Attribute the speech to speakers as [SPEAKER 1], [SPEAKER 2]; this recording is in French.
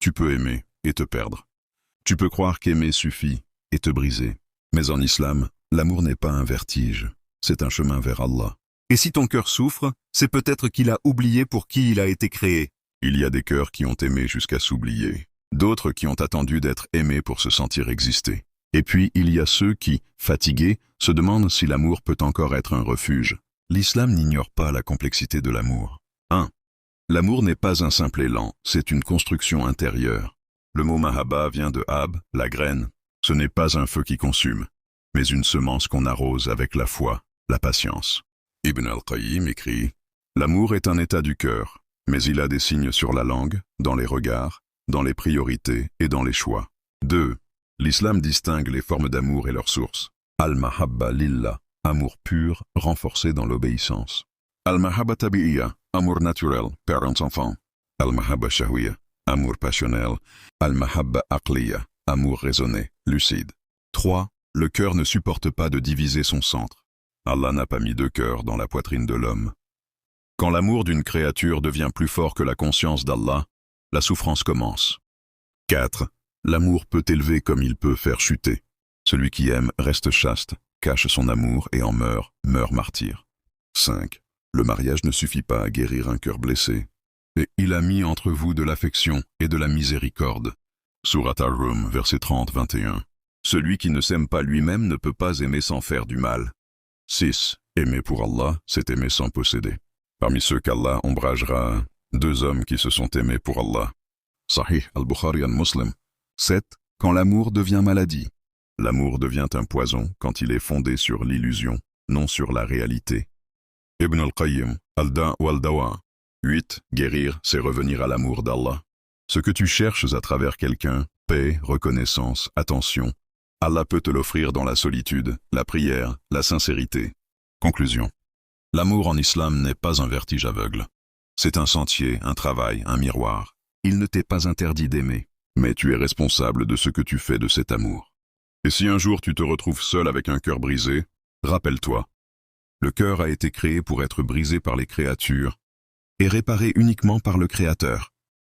[SPEAKER 1] Tu peux aimer et te perdre. Tu peux croire qu'aimer suffit et te briser. Mais en islam, l'amour n'est pas un vertige, c'est un chemin vers Allah. Et si ton cœur souffre, c'est peut-être qu'il a oublié pour qui il a été créé. Il y a des cœurs qui ont aimé jusqu'à s'oublier, d'autres qui ont attendu d'être aimés pour se sentir exister. Et puis il y a ceux qui, fatigués, se demandent si l'amour peut encore être un refuge. L'islam n'ignore pas la complexité de l'amour. 1. L'amour n'est pas un simple élan, c'est une construction intérieure. Le mot mahabba vient de hab, la graine. Ce n'est pas un feu qui consume, mais une semence qu'on arrose avec la foi, la patience. Ibn al-Qayyim écrit « L'amour est un état du cœur, mais il a des signes sur la langue, dans les regards, dans les priorités et dans les choix. » 2. L'islam distingue les formes d'amour et leurs sources. Al-mahabba lillah, amour pur, renforcé dans l'obéissance. Al-mahabba tabi'iyya, amour naturel, parents-enfants. Al-mahabba shahwiyya, amour passionnel. Al-mahabba aqliya, amour raisonné, lucide. 3. Le cœur ne supporte pas de diviser son centre. Allah n'a pas mis deux cœurs dans la poitrine de l'homme. Quand l'amour d'une créature devient plus fort que la conscience d'Allah, la souffrance commence. 4. L'amour peut élever comme il peut faire chuter. Celui qui aime reste chaste, cache son amour et en meurt martyr. 5. Le mariage ne suffit pas à guérir un cœur blessé. Et il a mis entre vous de l'affection et de la miséricorde. Surat Ar-Rum, verset 30-21. Celui qui ne s'aime pas lui-même ne peut pas aimer sans faire du mal. 6. Aimer pour Allah, c'est aimer sans posséder. Parmi ceux qu'Allah ombragera, 2 hommes qui se sont aimés pour Allah. Sahih al-Bukhari al-Muslim. 7. Quand l'amour devient maladie. L'amour devient un poison quand il est fondé sur l'illusion, non sur la réalité. Ibn al-Qayyim, al-Da wal-Dawa. 8. Guérir, c'est revenir à l'amour d'Allah. Ce que tu cherches à travers quelqu'un, paix, reconnaissance, attention, Allah peut te l'offrir dans la solitude, la prière, la sincérité. Conclusion. L'amour en islam n'est pas un vertige aveugle. C'est un sentier, un travail, un miroir. Il ne t'est pas interdit d'aimer, mais tu es responsable de ce que tu fais de cet amour. Et si un jour tu te retrouves seul avec un cœur brisé, rappelle-toi. Le cœur a été créé pour être brisé par les créatures et réparé uniquement par le Créateur.